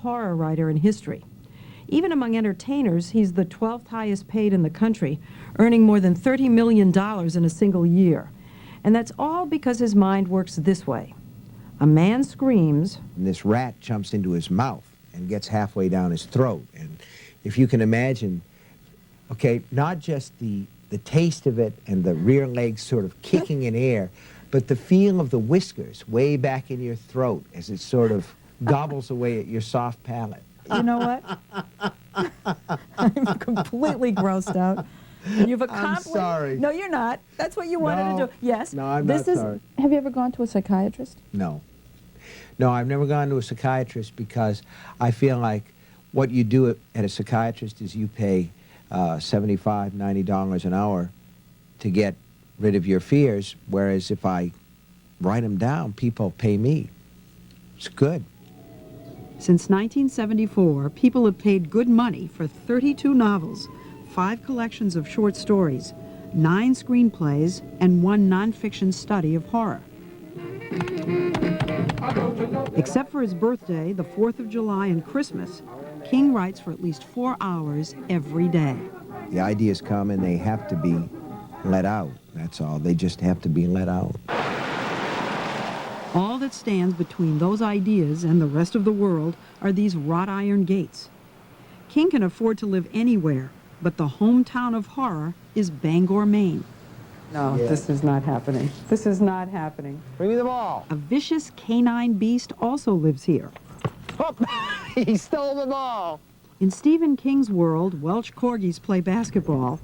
horror writer in history. Even among entertainers, he's the 12th highest paid in the country, earning more than $30 million in a single year. And that's all because his mind works this way. A man screams, and this rat jumps into his mouth and gets halfway down his throat. And if you can imagine, okay, not just the taste of it and the rear legs sort of kicking in air, but the feel of the whiskers way back in your throat as it sort of gobbles away at your soft palate. you know what? I'm completely grossed out. You've accomplished. I'm sorry. No, you're not. That's what you wanted to do. Yes. No, I'm not sorry. Have you ever gone to a psychiatrist? No. No, I've never gone to a psychiatrist because I feel like what you do at a psychiatrist is you pay $75, $90 an hour to get rid of your fears, whereas if I write them down, people pay me. It's good. Since 1974, people have paid good money for 32 novels, 5 collections of short stories, 9 screenplays, and 1 nonfiction study of horror. Except for his birthday, the 4th of July, and Christmas, King writes for at least 4 hours every day. The ideas come and they have to be let out. That's all. They just have to be let out. All that stands between those ideas and the rest of the world are these wrought iron gates. King can afford to live anywhere, but the hometown of horror is Bangor, Maine. No, this is not happening. This is not happening. Bring me the ball. A vicious canine beast also lives here. Oh, he stole the ball. In Stephen King's world, Welsh corgis play basketball,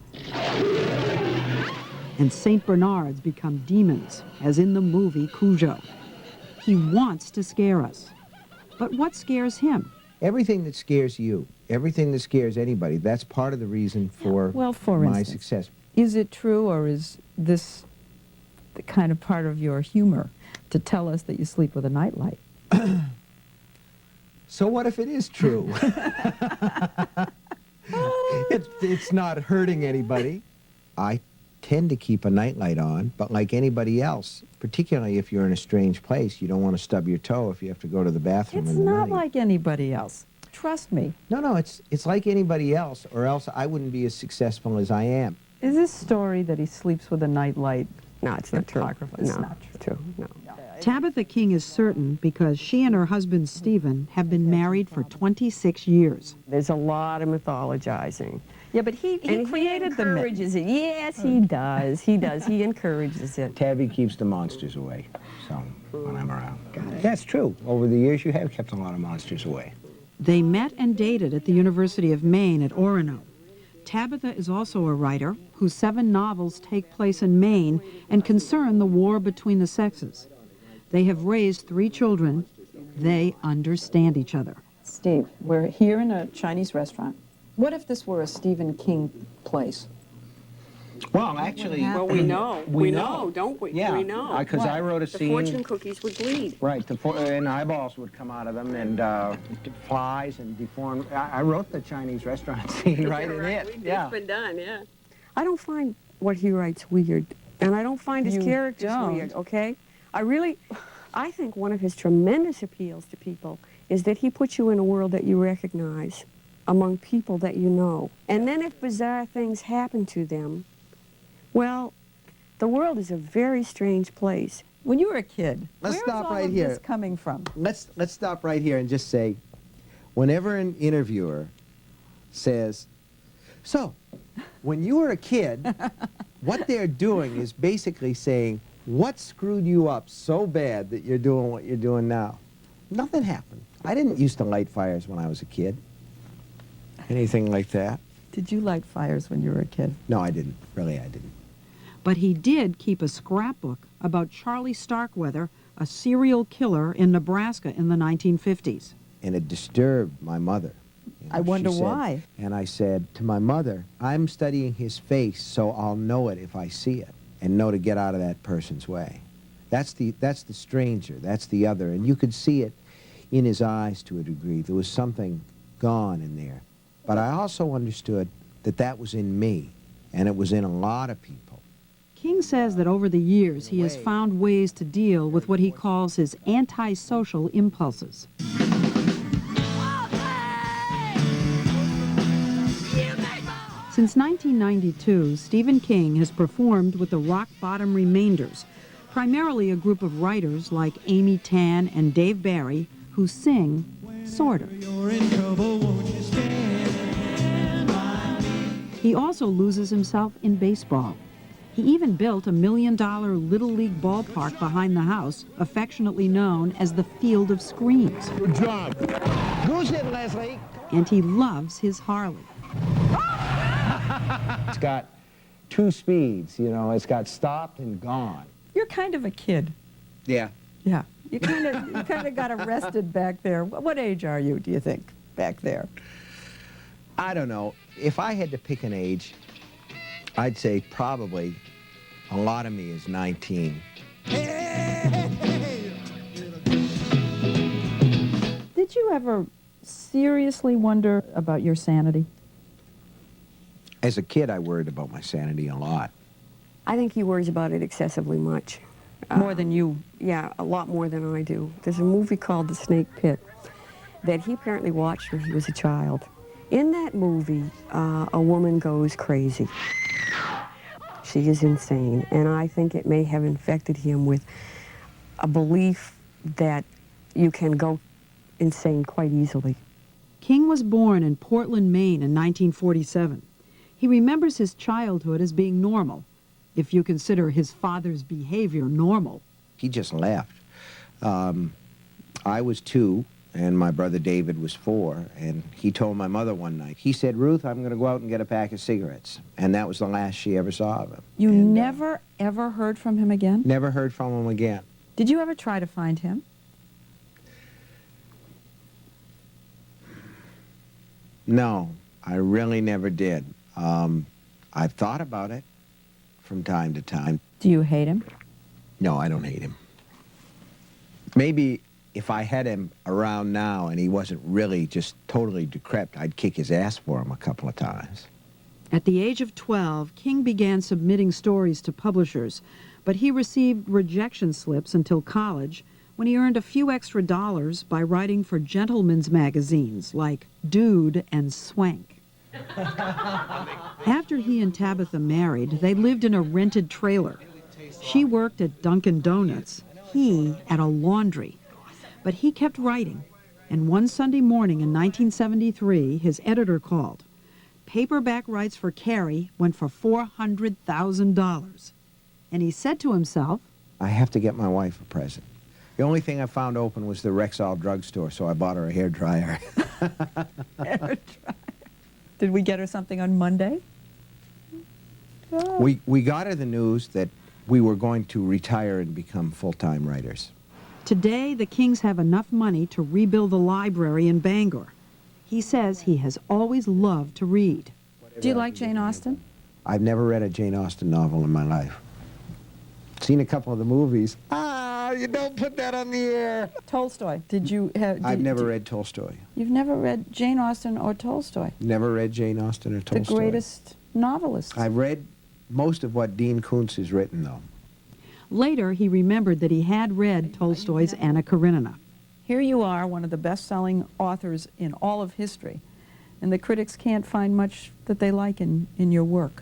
and St. Bernards become demons, as in the movie Cujo. He wants to scare us. But what scares him? Everything that scares you, everything that scares anybody, that's part of the reason for, my instance, success. Is it true, or is this the kind of part of your humor to tell us that you sleep with a nightlight? So what if it is true? It's not hurting anybody. I tend to keep a nightlight on, but like anybody else, particularly if you're in a strange place, you don't want to stub your toe if you have to go to the bathroom It's in the not night. like anybody else. Trust me. No, it's like anybody else, or else I wouldn't be as successful as I am. Is this story that he sleeps with a nightlight? No, it's not true. Apocryphal? It's No, not true. No. Tabitha King is certain because she and her husband Stephen have been married for 26 years. There's a lot of mythologizing. Yeah, but he And created the myth. encourages it. Yes, he does. He does. He encourages it. Tabby keeps the monsters away, so when I'm around. That's true. Over the years, you have kept a lot of monsters away. They met and dated at the University of Maine at Orono. Tabitha is also a writer whose 7 novels take place in Maine and concern the war between the sexes. They have raised 3 children. They understand each other. Steve, we're here in a Chinese restaurant. What if this were a Stephen King place? Well, actually, Well, we know. We know, know. don't we? yeah, We know. because I wrote a The scene. fortune cookies would bleed. Right, and eyeballs would come out of them, and flies and deformed. I wrote the Chinese restaurant scene right in it. Yeah. It's been done, yeah. I don't find what he writes weird, and I don't find his You characters don't? weird, okay? I think one of his tremendous appeals to people is that he puts you in a world that you recognize among people that you know. And then if bizarre things happen to them, well, the world is a very strange place. When you were a kid, Let's where stop is all right of here. this coming from? Let's stop right here and just say, whenever an interviewer says, so, when you were a kid, what they're doing is basically saying, what screwed you up so bad that you're doing what you're doing now? Nothing happened. I didn't used to light fires when I was a kid. Anything like that. Did you light fires when you were a kid? No, I didn't. Really, I didn't. But he did keep a scrapbook about Charlie Starkweather, a serial killer in Nebraska in the 1950s. And it disturbed my mother. You know, I wonder she said- why. And I said to my mother, I'm studying his face so I'll know it if I see it and know to get out of that person's way. That's the stranger, that's the other. And you could see it in his eyes to a degree. There was something gone in there. But I also understood that that was in me, and it was in a lot of people. King says that over the years he has found ways to deal with what he calls his antisocial impulses. Since 1992, Stephen King has performed with the Rock Bottom Remainders, primarily a group of writers like Amy Tan and Dave Barry, who sing, sort of. He also loses himself in baseball. He even built $1 million Little League ballpark behind the house, affectionately known as the Field of Screams. Good job. Who's it, Leslie? And he loves his Harley. It's got 2 speeds, you know. It's got stopped and gone. You're kind of a kid. Yeah. Yeah. You kind of got arrested back there. What age are you, do you think, back there? I don't know. If I had to pick an age, I'd say probably a lot of me is 19. Did you ever seriously wonder about your sanity? As a kid, I worried about my sanity a lot. I think he worries about it excessively much. More than you? Yeah, a lot more than I do. There's a movie called The Snake Pit that he apparently watched when he was a child. In that movie, a woman goes crazy. She is insane, and I think it may have infected him with a belief that you can go insane quite easily. King was born in Portland, Maine in 1947. He remembers his childhood as being normal, if you consider his father's behavior normal. He just left. I was 2, and my brother David was 4, and he told my mother one night, he said, "Ruth, I'm going to go out and get a pack of cigarettes." And that was the last she ever saw of him. You And, never, ever heard from him again? Never heard from him again. Did you ever try to find him? No, I really never did. I've thought about it from time to time. Do you hate him? No, I don't hate him. Maybe if I had him around now and he wasn't really just totally decrepit, I'd kick his ass for him a couple of times. At the age of 12, King began submitting stories to publishers, but he received rejection slips until college, when he earned a few extra dollars by writing for gentlemen's magazines like Dude and Swank. After he and Tabitha married, they lived in a rented trailer. She worked at Dunkin' Donuts, he at a laundry. But he kept writing, and one Sunday morning in 1973, his editor called. Paperback rights for Carrie went for $400,000. And he said to himself, I have to get my wife a present. The only thing I found open was the Rexall drugstore, so I bought her a hairdryer. Did we get her something on Monday? We got her the news that we were going to retire and become full-time writers. today the Kings have enough money to rebuild the library in Bangor. He says he has always loved to read. Do you like Jane Austen? I've never read a Jane Austen novel in my life. Seen a couple of the movies. You don't put that on the air. Tolstoy. Did you have... I've never read Tolstoy. You've never read Jane Austen or Tolstoy? Never read Jane Austen or Tolstoy. The greatest novelists. I've read most of what Dean Koontz has written, though. Later, he remembered that he had read Tolstoy's Anna Karenina. Here you are, one of the best-selling authors in all of history, and the critics can't find much that they like in your work.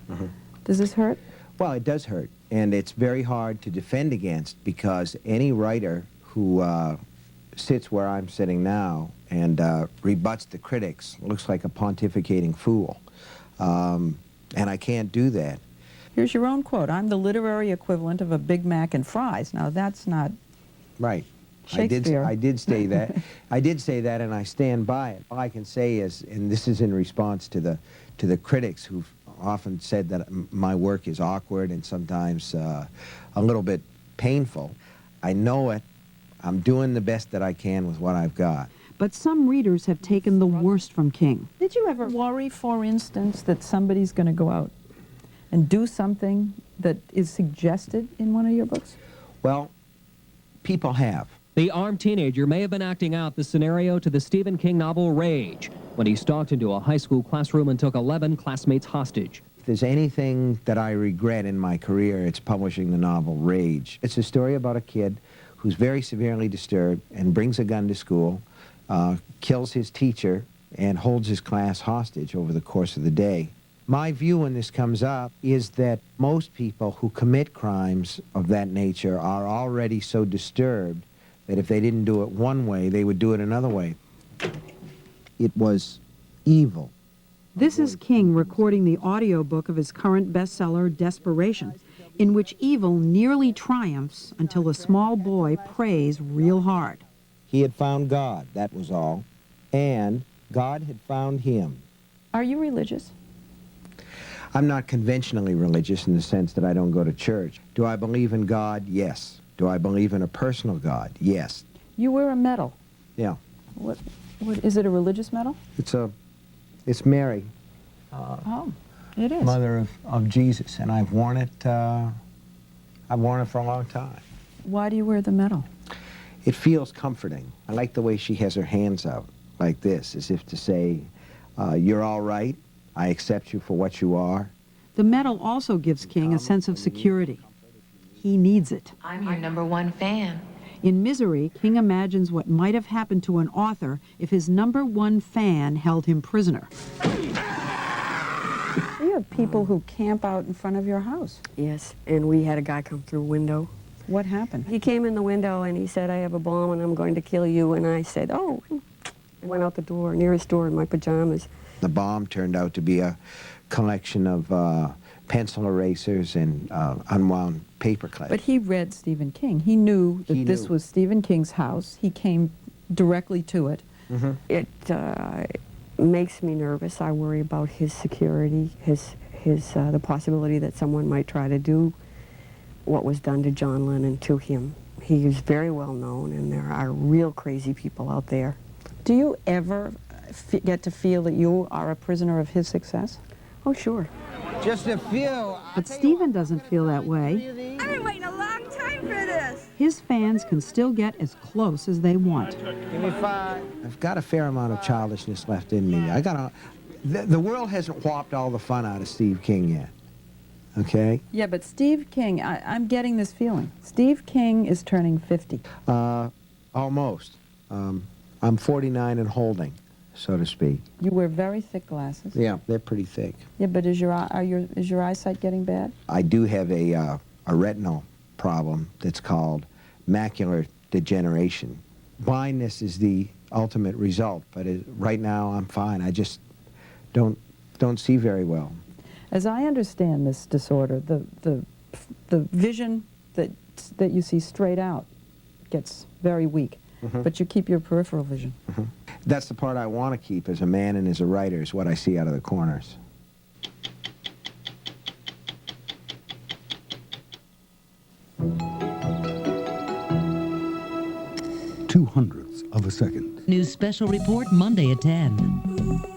Does this hurt? Well, it does hurt, and it's very hard to defend against, because any writer who sits where I'm sitting now and rebuts the critics looks like a pontificating fool, and I can't do that. Here's your own quote. I'm the literary equivalent of a Big Mac and fries. Now, that's not Right. Shakespeare. I did say that. I did say that, and I stand by it. All I can say is, and this is in response to the critics who've often said that my work is awkward and sometimes a little bit painful. I know it. I'm doing the best that I can with what I've got. But some readers have taken the worst from King. Did you ever worry, for instance, that somebody's going to go out and do something that is suggested in one of your books? Well, people have. The armed teenager may have been acting out the scenario to the Stephen King novel Rage, when he stalked into a high school classroom and took 11 classmates hostage. If there's anything that I regret in my career, it's publishing the novel Rage. It's a story about a kid who's very severely disturbed and brings a gun to school, kills his teacher, and holds his class hostage over the course of the day. My view when this comes up is that most people who commit crimes of that nature are already so disturbed that if they didn't do it one way, they would do it another way. It was evil. This is King recording the audiobook of his current bestseller, Desperation, in which evil nearly triumphs until a small boy prays real hard. He had found God, that was all, and God had found him. Are you religious? I'm not conventionally religious in the sense that I don't go to church. Do I believe in God? Yes. Do I believe in a personal God? Yes. You wear a medal. Yeah. What is it, a religious medal? It's Mary, Oh, it is. mother of Jesus, and I've worn it for a long time. Why do you wear the medal? It feels comforting. I like the way she has her hands out like this, as if to say, you're all right. I accept you for what you are. The medal also gives King a sense of security. He needs it. I'm your #1 fan. In Misery, King imagines what might have happened to an author if his #1 fan held him prisoner. You have people who camp out in front of your house. Yes, and we had a guy come through a window. What happened? He came in the window and he said, I have a bomb and I'm going to kill you. And I said, oh. I went out the door, nearest door, in my pajamas. The bomb turned out to be a collection of pencil erasers and unwound paper clips. But he read Stephen King. He knew that this was Stephen King's house. He came directly to it. Mm-hmm. It makes me nervous. I worry about his security, the possibility that someone might try to do what was done to John Lennon to him. He is very well known, and there are real crazy people out there. Do you ever get to feel that you are a prisoner of his success? Oh, sure. Just a few. But Stephen doesn't feel that way. I've been waiting a long time for this. His fans can still get as close as they want. Give me 5. I've got a fair amount of childishness left in me. The world hasn't whopped all the fun out of Steve King yet. Okay? Yeah, but Steve King, I'm getting this feeling. Steve King is turning 50. Almost. I'm 49 and holding, so to speak. You wear very thick glasses. Yeah, they're pretty thick. Yeah, but is your eyesight getting bad? I do have a retinal problem that's called macular degeneration. Blindness is the ultimate result, but right now I'm fine. I just don't see very well. As I understand this disorder, the vision that you see straight out gets very weak, but you keep your peripheral vision. That's the part I want to keep as a man and as a writer, is what I see out of the corners. Two hundredths of a second. News Special Report Monday at 10.